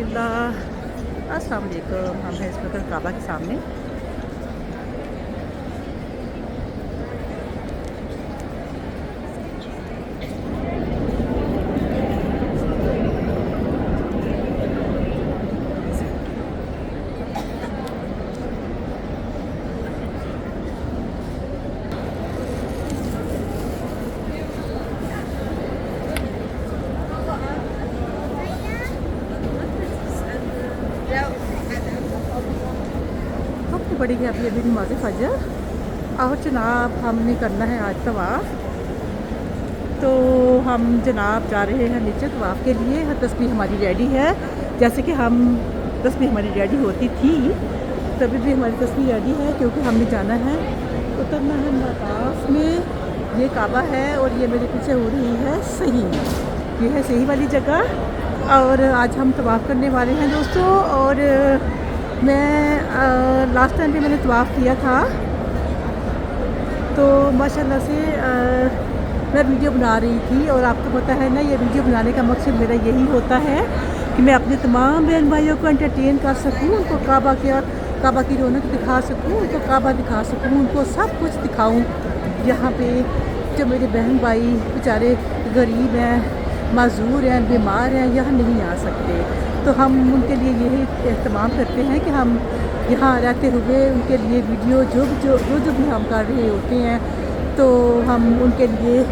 रहमतुल्लाह। अस्सलाम वालेकुम। हम हैं इस वक्त काबा के सामने। सबसे बड़ी है अभी नमाज़ फजर और जनाब हमने करना है आज तवाफ़। तो हम जनाब जा रहे हैं नीचे तवाफ़ के लिए। तस्बीह हमारी रेडी है, जैसे कि हम तस्बीह हमारी रेडी होती थी तभी भी हमारी तस्बीह रेडी है, क्योंकि हमने जाना है उतरना है मताफ में। ये काबा है और ये मेरे पीछे हो रही है सही, ये है सही वाली जगह। और आज हम तवाफ़ करने वाले हैं दोस्तों। और मैं लास्ट टाइम पे मैंने तवाफ़ किया था, तो माशाल्लाह से मैं वीडियो बना रही थी। और आपको पता है ना, ये वीडियो बनाने का मकसद मेरा यही होता है कि मैं अपने तमाम बहन भाइयों को एंटरटेन कर सकूं, उनको काबा की रौनक दिखा सकूं, उनको काबा दिखा सकूं, उनको सब कुछ दिखाऊं। यहाँ पे जो मेरे बहन भाई बेचारे गरीब हैं, माजूर हैं, बीमार हैं, यहाँ नहीं आ सकते, तो हम उनके लिए यही एहतमाम करते हैं कि हम यहाँ रहते हुए उनके लिए वीडियो जो भी हम कर रहे होते हैं, तो हम उनके लिए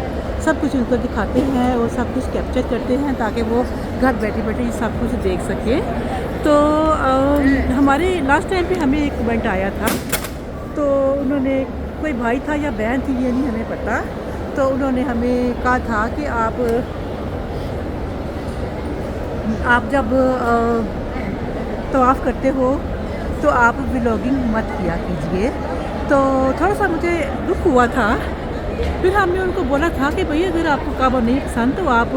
सब कुछ उनको दिखाते हैं और सब कुछ कैप्चर करते हैं, ताकि वो घर बैठे बैठे सब कुछ देख सकें। तो हमारे लास्ट टाइम पे हमें एक कमेंट आया था, तो उन्होंने, कोई भाई था या बहन थी ये नहीं हमें पता, तो उन्होंने हमें कहा था कि आप जब तवाफ़ करते हो तो आप व्लॉगिंग मत किया कीजिए। तो थोड़ा सा मुझे दुख हुआ था। फिर हमने उनको बोला था कि भई अगर आपको काबा नहीं पसंद तो आप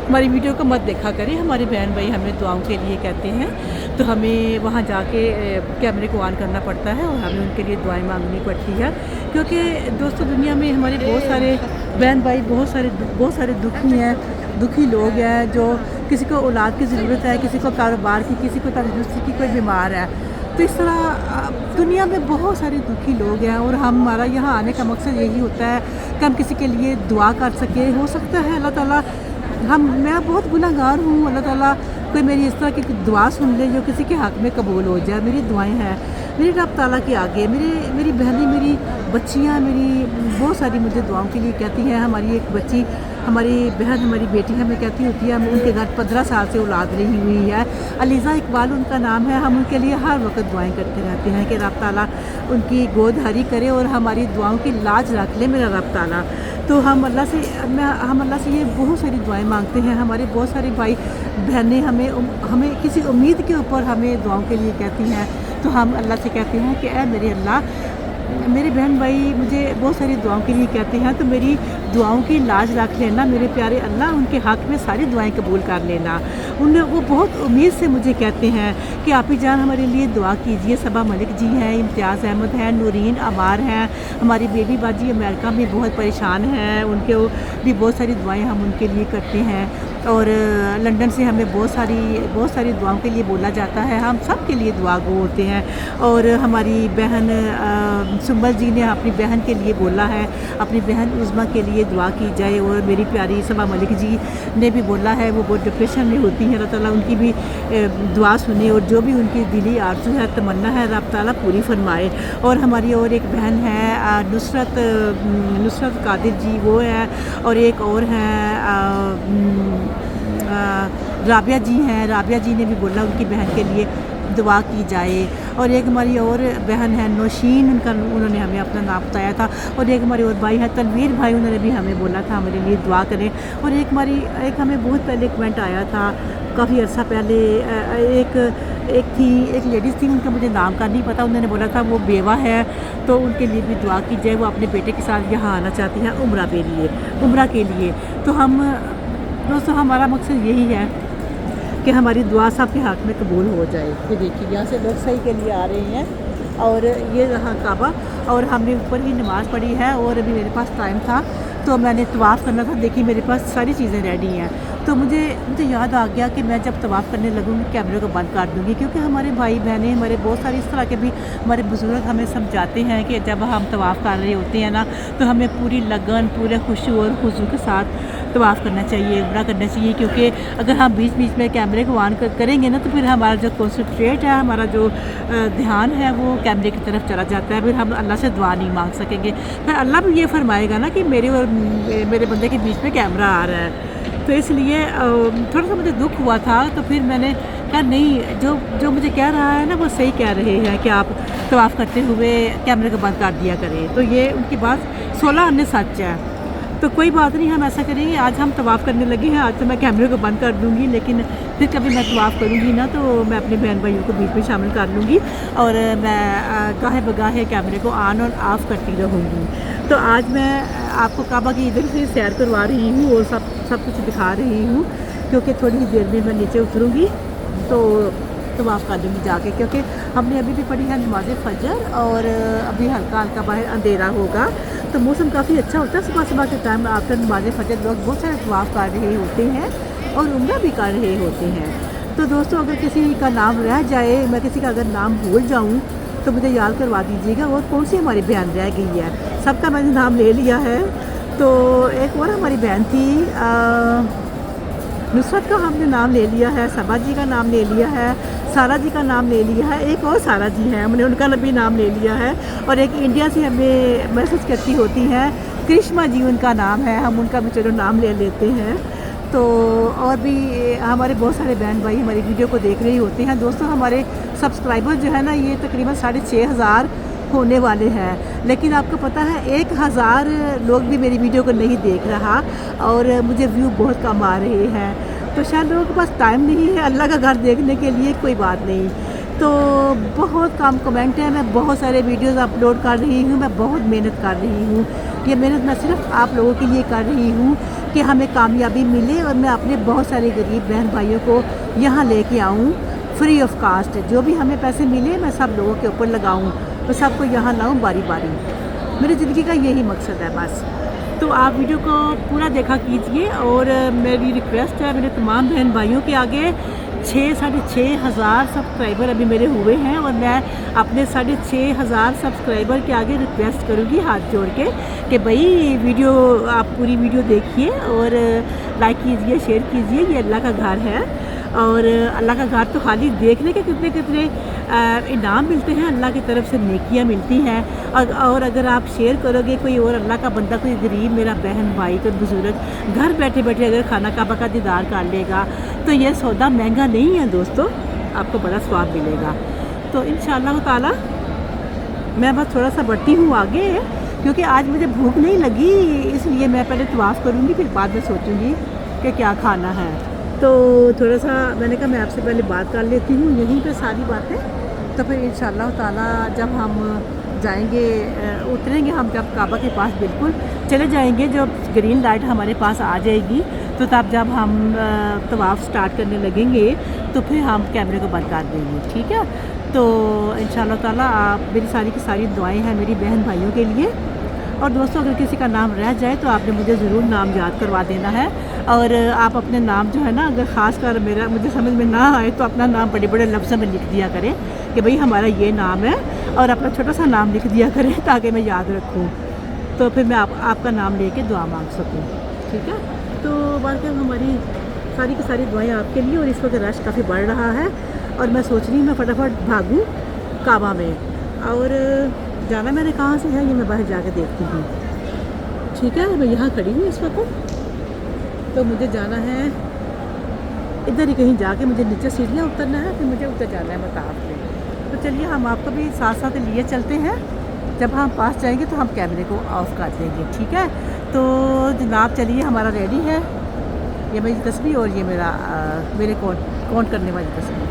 हमारी वीडियो को मत देखा करें। हमारे बहन भाई हमें दुआओं के लिए कहते हैं, तो हमें वहाँ जाके कैमरे को ऑन करना पड़ता है और हमें उनके लिए दुआएं मांगनी पड़ती है, क्योंकि दोस्तों दुनिया में हमारे बहुत सारे बहन भाई बहुत सारे दुखी लोग हैं, जो किसी को औलाद की ज़रूरत है, किसी को कारोबार की, किसी को तंदुरुस्ती की, कोई बीमार है। तो इस तरह दुनिया में बहुत सारे दुखी लोग हैं, और हमारा यहाँ आने का मकसद यही होता है कि हम किसी के लिए दुआ कर सकें। हो सकता है अल्लाह ताला, मैं बहुत गुनहगार हूँ, अल्लाह ताला कोई मेरी इस तरह की दुआ सुन ले जो किसी के हक़ में कबूल हो जाए। मेरी दुआएं हैं मेरे रब ताला के आगे, मेरी बहनें, मेरी बच्चियाँ, मेरी बहुत सारी मुझे दुआओं के लिए कहती हैं। हमारी एक बच्ची, हमारी बहन, हमारी बेटी हमें कहती होती है, हम उनके घर 15 साल से औलाद रही हुई है, अलीज़ा इकबाल उनका नाम है। हम उनके लिए हर वक्त दुआएं करते रहते हैं कि रब ताला उनकी गोद हरी करे और हमारी दुआओं की लाज रख ले मेरा रब ताला। तो हम अल्लाह से ये बहुत सारी दुआएं मांगते हैं। हमारे बहुत सारे भाई बहनें हमें किसी उम्मीद के ऊपर हमें दुआओं के लिए कहती हैं, तो हम अल्लाह से कहते हैं कि ऐ मेरे अल्लाह, मेरे बहन भाई मुझे बहुत सारी दुआओं के लिए कहते हैं, तो मेरी दुआओं की लाज रख लेना मेरे प्यारे अल्लाह, उनके हक़ में सारी दुआएं कबूल कर लेना। वो बहुत उम्मीद से मुझे कहते हैं कि आप ही जान हमारे लिए दुआ कीजिए। सबा मलिक जी हैं, इम्तियाज़ अहमद हैं, नूरीन अमार हैं, हमारी बेबी बाजी अमेरिका में बहुत परेशान हैं, उनके भी बहुत सारी दुआएँ हम उनके लिए करते हैं। और लंदन से हमें बहुत सारी दुआओं के लिए बोला जाता है, हम सब के लिए दुआ गो होते हैं। और हमारी बहन सुंबल जी ने अपनी बहन के लिए बोला है, अपनी बहन उज़मा के लिए दुआ की जाए। और मेरी प्यारी सबा मलिक जी ने भी बोला है, वो बहुत डिप्रेशन में होती हैं, अल्लाह ताला उनकी भी दुआ सुने और जो भी उनकी दिली आरज़ू है, तमन्ना है, रब ताला पूरी फरमाए। और हमारी और एक बहन है नुसरत कादिर जी, वो है, और एक और हैं राबिया जी हैं। राबिया जी ने भी बोला उनकी बहन के लिए दुआ की जाए। और एक हमारी और बहन है नौशीन, उन्होंने हमें अपना नाम बताया था। और एक हमारे और भाई हैं तनवीर भाई, उन्होंने भी हमें बोला था हमारे लिए दुआ करें। और एक हमें बहुत पहले कमेंट आया था, काफ़ी अर्सा पहले, एक लेडीज़ थी, उनका मुझे नाम का नहीं पता, उन्होंने बोला था वो बेवा है, तो उनके लिए भी दुआ की जाए। वो अपने बेटे के साथ यहाँ आना चाहती हैं उम्रा के लिए। तो हम दोस्तों, हमारा मकसद यही है कि हमारी दुआ सब के हक़ में कबूल हो जाए। ये देखिए यहाँ से लोग सही के लिए आ रहे हैं, और ये रहा काबा, और हमने ऊपर ही नमाज़ पढ़ी है। और अभी मेरे पास टाइम था तो मैंने तवाफ़ करना था। देखिए मेरे पास सारी चीज़ें रेडी हैं, तो मुझे मुझे याद आ गया कि मैं जब तवाफ़ करने लगूँगी कैमरे को बंद कर दूँगी, क्योंकि हमारे भाई बहनें, हमारे बहुत सारे इस तरह के भी हमारे बुज़ुर्ग हमें समझाते हैं कि जब हम तवाफ़ कर रहे होते हैं ना, तो हमें पूरी लगन, पूरे खुशू और खुशू के साथ तवाफ़ करना चाहिए, उम्रा करना चाहिए। क्योंकि अगर हम बीच बीच में कैमरे को ऑन करेंगे ना, तो फिर हमारा जो कॉन्सनट्रेट है, हमारा जो ध्यान है, वो कैमरे की तरफ चला जाता है। फिर हम अल्लाह से दुआ नहीं मांग सकेंगे। फिर अल्लाह भी ये फरमाएगा ना कि मेरे और मेरे बंदे के बीच में कैमरा आ रहा है। तो इसलिए थोड़ा सा मुझे दुख हुआ था। तो फिर मैंने कहा नहीं, जो जो मुझे कह रहा है ना, वो सही कह रहे हैं कि आप तवाफ़ करते हुए कैमरे को बंद कर दिया करें। तो ये उनकी बात 16 अन्य सच है। तो कोई बात नहीं, हम ऐसा करेंगे। आज हम तवाफ़ करने लगे हैं, आज तो मैं कैमरे को बंद कर दूँगी, लेकिन फिर कभी मैं तवाफ़ करूँगी ना, तो मैं अपने बहन भाइयों को बीच में शामिल कर लूँगी और मैं गाहे बगाहे कैमरे को ऑन और ऑफ़ करती रहूँगी। तो आज मैं आपको काबा की इधर से सैर करवा रही हूँ और सब कुछ दिखा रही हूँ, क्योंकि थोड़ी ही देर में मैं नीचे उतरूँगी तो तवाफ़ कर लूँगी जाके। क्योंकि हमने अभी भी पढ़ी है नमाज़ फ़जर और अभी हल्का हल्का बाहर अंधेरा होगा, तो मौसम काफ़ी अच्छा होता है। सुबह सुबह के टाइम आफ्टर नमाज़ फ़जर लोग बहुत सारे तवाफ़ कर रहे होते हैं और उम्रा भी कर रहे होते हैं। तो दोस्तों, अगर किसी का नाम रह जाए, मैं किसी का अगर नाम भूल जाऊँ, तो मुझे याद करवा दीजिएगा। और कौन सी हमारी बहन रह गई है, सबका मैंने नाम ले लिया है। तो एक और हमारी बहन थी नुसरत का हमने नाम ले लिया है, सबा जी का नाम ले लिया है, सारा जी का नाम ले लिया है। एक और सारा जी हैं, हमने उनका भी नाम ले लिया है। और एक इंडिया से हमें मैसेज करती होती हैं, करिश्मा जी उनका नाम है, हम उनका भी चलो नाम ले लेते हैं। तो और भी हमारे बहुत सारे बहन भाई हमारी वीडियो को देख रहे होते हैं। दोस्तों, हमारे सब्सक्राइबर जो है ना, ये तकरीबन 6,500 होने वाले हैं, लेकिन आपको पता है 1,000 लोग भी मेरी वीडियो को नहीं देख रहा और मुझे व्यू बहुत कम आ रहे हैं। तो शायद लोगों के पास टाइम नहीं है अल्लाह का घर देखने के लिए, कोई बात नहीं। तो बहुत कम कमेंट है। मैं बहुत सारे वीडियोस अपलोड कर रही हूँ, मैं बहुत मेहनत कर रही हूँ। ये मेहनत मैं सिर्फ आप लोगों के लिए कर रही हूँ कि हमें कामयाबी मिले और मैं अपने बहुत सारे गरीब बहन भाइयों को यहाँ लेके आऊँ फ्री ऑफ कास्ट। जो भी हमें पैसे मिले मैं सब लोगों के ऊपर लगाऊँ, तो सबको यहाँ लाऊँ बारी बारी। मेरी ज़िंदगी का यही मकसद है बस। तो आप वीडियो को पूरा देखा कीजिए और मेरी रिक्वेस्ट है मेरे तमाम बहन भाइयों के आगे, 6,500 सब्सक्राइबर अभी मेरे हुए हैं और मैं अपने 6,500 सब्सक्राइबर के आगे रिक्वेस्ट करूँगी हाथ जोड़ के कि भाई वीडियो, आप पूरी वीडियो देखिए और लाइक कीजिए, शेयर कीजिए। ये अल्लाह का घर है और अल्लाह का घर तो खाली देखने के कितने कितने इनाम मिलते हैं, अल्लाह की तरफ से नेकियां मिलती हैं। और अगर आप शेयर करोगे, कोई और अल्लाह का बंदा, कोई गरीब मेरा बहन भाई, कोई बुजुर्ग घर बैठे बैठे अगर खाना काबा का दीदार कर लेगा, तो ये सौदा महंगा नहीं है दोस्तों, आपको बड़ा स्वाब मिलेगा। तो इंशाअल्लाह ताला मैं बस थोड़ा सा बढ़ती हूँ आगे, क्योंकि आज मुझे भूख नहीं लगी, इसलिए मैं पहले तवाफ़ करूँगी, फिर बाद में सोचूँगी कि क्या खाना है। तो थोड़ा सा मैंने कहा मैं आपसे पहले बात कर लेती हूँ यहीं पे सारी बातें, तो फिर इंशाअल्लाह ताला जब हम जाएंगे, उतरेंगे हम जब काबा के पास बिल्कुल चले जाएंगे, जब ग्रीन लाइट हमारे पास आ जाएगी, तो तब जब हम तवाफ़ स्टार्ट करने लगेंगे, तो फिर हम कैमरे को बंद कर देंगे, ठीक है। तो इंशाअल्लाह ताला आप मेरी सारी की सारी दुआएं हैं मेरी बहन भाइयों के लिए। और दोस्तों, अगर किसी का नाम रह जाए तो आपने मुझे ज़रूर नाम याद करवा देना है। और आप अपने नाम जो है ना, अगर ख़ास कर मेरा मुझे समझ में ना आए तो अपना नाम बड़े बड़े लफ्ज़ों में लिख दिया करें कि भाई हमारा ये नाम है, और अपना छोटा सा नाम लिख दिया करें ताकि मैं याद रखूँ, तो फिर मैं आपका नाम लेके दुआ मांग सकूँ, ठीक है। तो वाकई हमारी सारी की सारी दुआएं आपके लिए। और इस वक्त रश काफ़ी बढ़ रहा है और मैं सोच रही हूँ मैं फटाफट भागूँ काबा में। और जाना मैंने कहाँ से है ये मैं बाहर जाके देखती हूँ, ठीक है। मैं यहाँ खड़ी हूँ इस वक्त, तो मुझे जाना है इधर ही कहीं जाके, मुझे नीचे सीढ़ियाँ उतरना है, फिर मुझे ऊपर जाना है मताब पे। तो चलिए हम आपको भी साथ साथ लिए चलते हैं। जब हम पास जाएंगे तो हम कैमरे को ऑफ़ कर देंगे, ठीक है। तो जनाब चलिए, हमारा रेडी है, ये मेरी तस्वीर और ये मेरे काउंट करने वाली तस्वीर,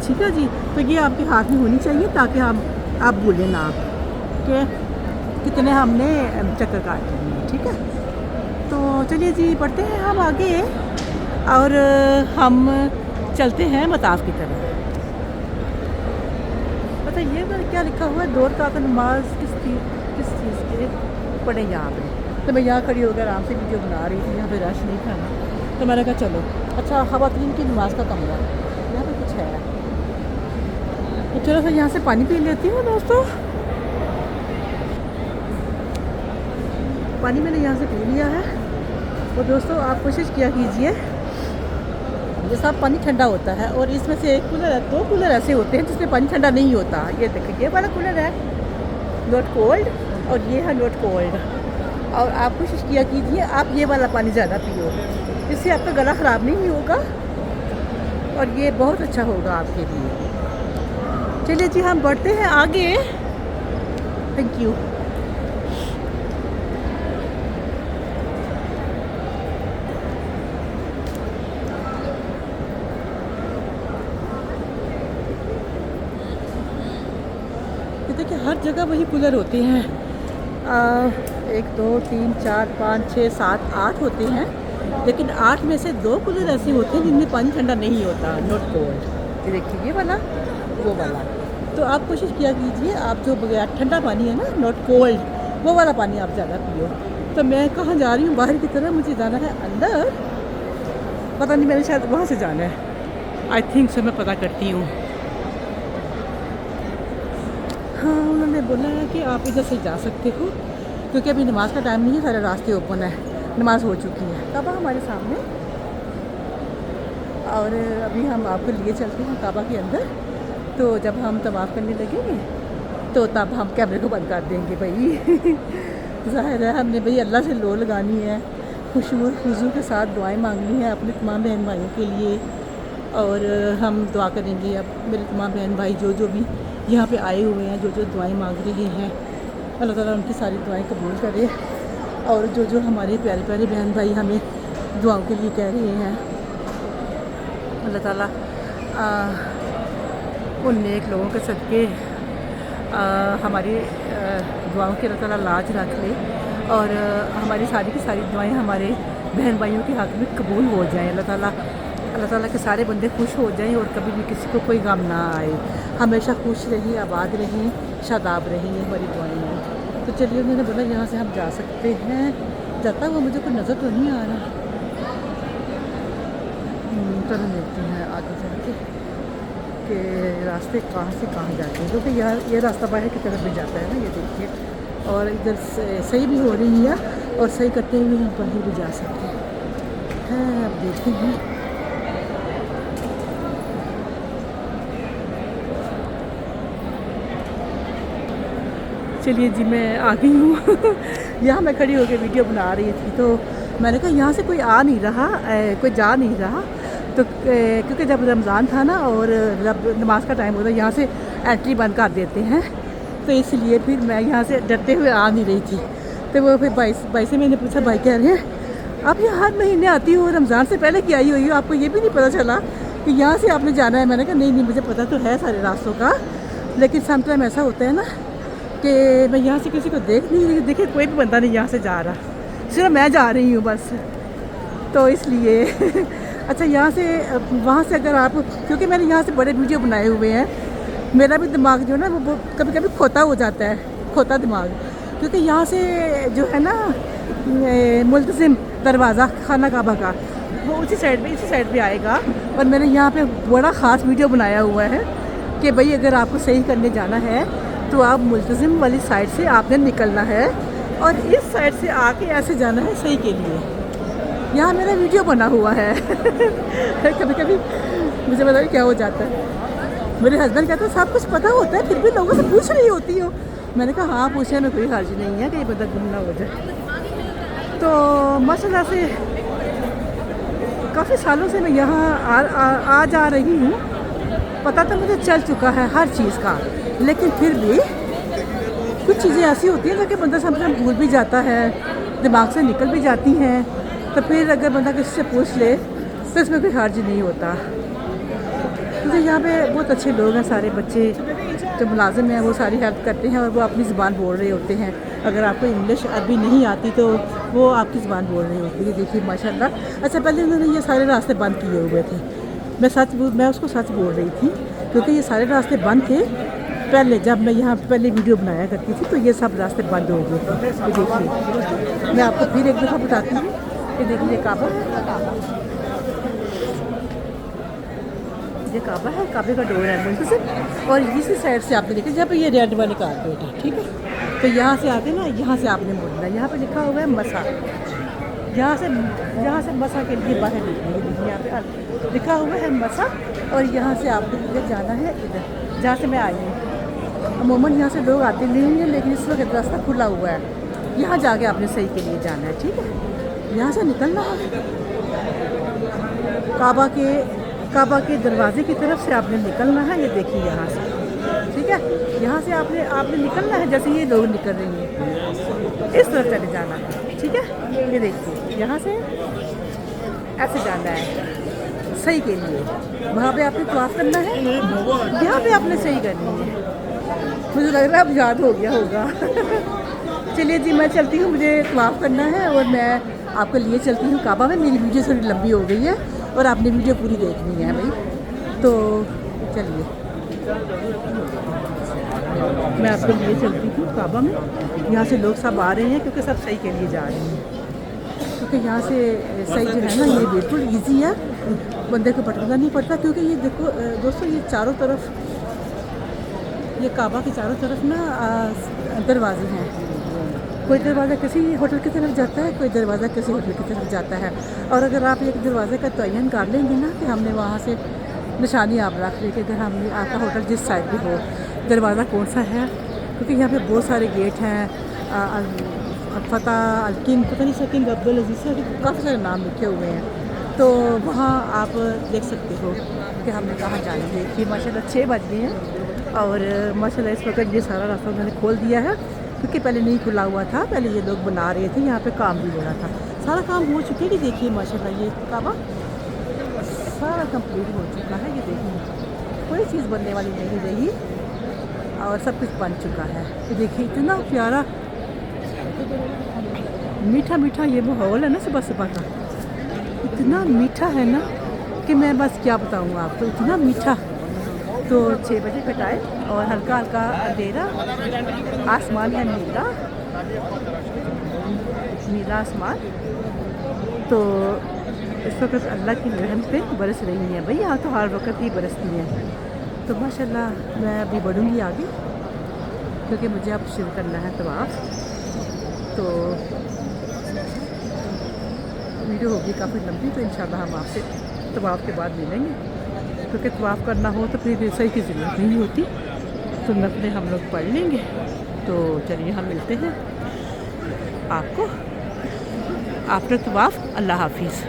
ठीक है जी। तो ये आपके हाथ में होनी चाहिए ताकि आप भूलें ना कि कितने हमने चक्कर काट लिए, ठीक है। तो चलिए जी, बढ़ते हैं हम आगे और हम चलते हैं मताफ की तरफ। बताइए क्या लिखा हुआ है, 2 रकात नमाज किस चीज़ के पढ़े यहाँ पे। तो मैं यहाँ खड़ी होकर आराम से वीडियो बना रही थी, यहाँ पे रश नहीं था ना, तो मैंने कहा चलो। अच्छा, ख़वातीन की नमाज का कमरा यहाँ पे कुछ है, तो चलो फिर यहाँ से पानी पी लेती हूँ दोस्तों। पानी मैंने यहाँ से पी लिया है। और दोस्तों आप कोशिश किया कीजिए, ये सब पानी ठंडा होता है और इसमें से एक कूलर है, 2 कूलर ऐसे होते हैं जिसमें पानी ठंडा नहीं होता। ये देखिए, ये वाला कूलर है नॉट कोल्ड और ये है नॉट कोल्ड। और आप कोशिश किया कीजिए आप ये वाला पानी ज़्यादा पियो, इससे आपका गला ख़राब नहीं होगा और ये बहुत अच्छा होगा आपके लिए। चलिए जी, हम बढ़ते हैं आगे। Thank you. देखिए हर जगह वही कूलर होते हैं, 1 2 3 4 5 6 7 8 होते हैं, लेकिन 8 में से 2 कूलर ऐसे होते हैं जिनमें पानी ठंडा नहीं होता, नॉट कोल्ड। ये देखिए, ये वाला, वो वाला। तो आप कोशिश किया कीजिए आप जो बगैर ठंडा पानी है ना, नॉट कोल्ड, वो वाला पानी आप ज़्यादा पियो। तो मैं कहाँ जा रही हूँ, बाहर की तरफ मुझे जाना है अंदर, पता नहीं, मैंने शायद वहाँ से जाना है, आई थिंक से, मैं पता करती हूँ। हाँ, उन्होंने बोला है कि आप इधर से जा सकते हो क्योंकि अभी नमाज का टाइम नहीं है, सारे रास्ते ओपन है, नमाज हो चुकी है। काबा हमारे सामने, और अभी हम आपको लिए चलते हैं काबा के अंदर। तो जब हम तवाफ़ करने लगेंगे तो तब हम कैमरे को बंद कर देंगे भाई। ज़ाहिर है हमने भाई अल्लाह से लो लगानी है, खुशू के साथ दुआएं मांगनी है अपने तमाम बहन भाइयों के लिए। और हम दुआ करेंगे अब मेरे तमाम बहन भाई जो भी यहाँ पे आए हुए हैं, जो दुआएं मांग रहे हैं, अल्लाह ताला उनकी सारी दुआएं कबूल करे। और जो हमारे प्यारे प्यारे बहन भाई हमें दुआओं के लिए कह रहे हैं, अल्लाह ताला उन नेक लोगों के सदके हमारी दुआओं की अल्लाह ताला लाज रख ले और हमारी सारी की सारी दुआएं हमारे बहन भाइयों के हक़ में कबूल हो जाएं। अल्लाह ताला के सारे बंदे खुश हो जाएं और कभी भी किसी को कोई गम ना आए, हमेशा खुश रहें, आबाद रहें, शादाब रहें, ये हमारी दुआएं हैं। तो चलिए, उन्होंने बोला यहाँ से हम जा सकते हैं, जाता हुआ मुझे कोई नज़र तो नहीं आ रहा। चलो देखते हैं आगे चल के कि रास्ते कहाँ से कहाँ जाते हैं, क्योंकि यार ये रास्ता बाहर की तरफ भी जाता है ना, ये देखिए, और इधर सही भी हो रही है और सही करते हुए हम कहीं भी जा सकते हैं। अब देखते हैं। चलिए जी, मैं आ गई हूँ। यहाँ मैं खड़ी होकर वीडियो बना रही थी, तो मैंने कहा यहाँ से कोई आ नहीं रहा, कोई जा नहीं रहा, तो क्योंकि जब रमज़ान था ना और जब नमाज का टाइम होता है यहाँ से एंट्री बंद कर देते हैं, तो इसलिए फिर मैं यहाँ से डरते हुए आ नहीं रही थी। तो वो फिर भाई से मैंने पूछा, भाई कह रहे हैं आप यहाँ हर महीने आती हो, रमज़ान से पहले की आई हुई हो, आपको ये भी नहीं पता चला कि यहाँ से आपने जाना है? मैंने कहा नहीं मुझे पता तो है सारे रास्तों का, लेकिन समटाइम ऐसा होता है ना कि मैं यहाँ से किसी को देख नहीं रही, देखिए कोई भी बंदा नहीं यहाँ से जा रहा, सिर्फ मैं जा रही हूँ बस, तो इसलिए। अच्छा, यहाँ से वहाँ से अगर आप, क्योंकि मैंने यहाँ से बड़े वीडियो बनाए हुए हैं, मेरा भी दिमाग जो है ना वो कभी कभी खोता हो जाता है, खोता दिमाग, क्योंकि यहाँ से जो है ना मुल्तज़िम दरवाज़ा खाना काबा का, वो इसी साइड पे आएगा। और मैंने यहाँ पे बड़ा ख़ास वीडियो बनाया हुआ है कि भाई अगर आपको सही करने जाना है तो आप मुल्तज़िम वाली साइड से आपने निकलना है और इस साइड से आके ऐसे जाना है सही के लिए। यहाँ मेरा वीडियो बना हुआ है। कभी कभी मुझे पता नहीं क्या हो जाता है, मेरे हस्बैंड कहते हैं सब कुछ पता होता है फिर भी लोगों से पूछ रही होती हो। मैंने कहा हाँ, पूछने में कोई हर्ज नहीं है कि ये बंदा गुम ना हो जाए। तो माशाल्लाह से काफ़ी सालों से मैं यहाँ आ जा रही हूँ, पता तो मुझे चल चुका है हर चीज़ का, लेकिन फिर भी कुछ चीज़ें ऐसी होती हैं जो कि बंदा समझ भूल भी जाता है, दिमाग से निकल भी जाती हैं। तो फिर अगर बंदा किसी से पूछ ले तो इसमें कोई हर्ज नहीं होता। क्योंकि यहाँ पे बहुत अच्छे लोग हैं, सारे बच्चे जो मुलाजिम हैं वो सारी हेल्प करते हैं और वो अपनी ज़ुबान बोल रहे होते हैं। अगर आपको इंग्लिश अरबी नहीं आती तो वो आपकी ज़ुबान बोल रही होती है। देखिए माशाल्लाह। अच्छा, पहले उन्होंने ये सारे रास्ते बंद किए हुए थे, मैं उसको सच बोल रही थी क्योंकि ये सारे रास्ते बंद थे पहले, जब मैं यहाँ पहले वीडियो बनाया करती थी तो ये सब रास्ते बंद हो गए थे। तो देखिए मैं आपको फिर एक दफ़ा बताती हूँ कि देखिए काबा ये काबा है, काबे का डोर है मुंतसिब, और इसी साइड से आपने देखा जहाँ पे ये रेड वाले कारपेट है, ठीक है। तो यहाँ से आके ना यहाँ से आपने मुड़ना, यहाँ पे लिखा हुआ है मसा, यहाँ से मसा के लिए बाहर निकलेंगे, यहाँ पे लिखा हुआ है मसा, और यहाँ से आपको इधर जाना है, इधर जहाँ से मैं आई हूँ। अमूमन यहाँ से लोग आते नहीं हैं, लेकिन इस वक्त रास्ता खुला हुआ है, यहाँ जाके आपने सही के लिए जाना है, ठीक है। यहाँ से निकलना है काबा के दरवाजे की तरफ से आपने निकलना है, ये देखिए यहाँ से, ठीक है। यहाँ से आपने निकलना है, जैसे ये लोग निकल रही हैं इस तरफ चले जाना है, ठीक है। ये देखिए यहाँ से ऐसे जाना है सही के लिए, वहाँ पे आपने तवाफ़ करना है, यहाँ पे आपने सही करनी है। मुझे लग रहा है अब याद हो गया होगा। चलिए जी, मैं चलती हूँ, मुझे तवाफ़ करना है और मैं आपको लिए चलती हूँ काबा में। मेरी वीडियो थोड़ी लंबी हो गई है और आपने वीडियो पूरी देखनी है भाई, तो चलिए मैं आपको लिए चलती हूँ काबा में। यहाँ से लोग सब आ रहे हैं क्योंकि सब सही के लिए जा रहे हैं, क्योंकि यहाँ से सही जो है ना ये बिल्कुल ईजी है, बंदे को भटकना नहीं पड़ता। क्योंकि ये देखो दोस्तों, ये चारों तरफ, ये काबा के चारों तरफ ना दरवाजे हैं। कोई दरवाज़ा किसी होटल की तरफ जाता है, कोई दरवाज़ा किसी होटल की तरफ जाता है। और अगर आप एक दरवाज़े का तयन कर लेंगे ना कि हमने वहाँ से निशानी आप रख ली कि अगर हमने आपका होटल जिस साइड भी हो, दरवाज़ा कौन सा है, क्योंकि यहाँ पे बहुत सारे गेट हैं, फतेह अल किंग, पता नहीं किंग अब्दुल अजीज़, काफ़ी सारे नाम लिखे हुए हैं। तो वहाँ आप देख सकते हो कि हमने कहाँ जाना है। कि माशाल्लाह 6 बज गए हैं और माशाल्लाह इस वक्त ये सारा रास्ता उन्होंने खोल दिया है, क्योंकि पहले नहीं खुला हुआ था, पहले ये लोग बना रहे थे, यहाँ पे काम भी हो रहा था। सारा काम हो चुके कि देखिए माशाल्लाह ये काबा सारा कंप्लीट हो चुका है। ये देखिए कोई चीज़ बनने वाली नहीं रही और सब कुछ बन चुका है। ये देखिए इतना प्यारा मीठा मीठा ये माहौल है ना सुबह सुबह का, इतना मीठा है ना कि मैं बस क्या बताऊँ आपको, इतना मीठा। तो 6 बजे का टाइम और हल्का हल्का अंधेरा, आसमान है नीला आसमान। तो इस वक्त अल्लाह की रहमत पे बरस रही है भाई, यहाँ तो हर वक्त ही बरसती है। तो माशाल्लाह मैं अभी बढ़ूँगी आगे, क्योंकि मुझे अब शुरू करना है तवाफ़। तो वीडियो होगी काफ़ी लंबी, तो इंशाल्लाह हम आपसे तवाफ़ के बाद मिलेंगे, क्योंकि तवाफ़ करना हो तो फिर सही की ज़रूरत नहीं होती, तो नफलें हम लोग पढ़ लेंगे। तो चलिए हम मिलते हैं आपको आफ्टर तवाफ़। अल्लाह हाफिज़।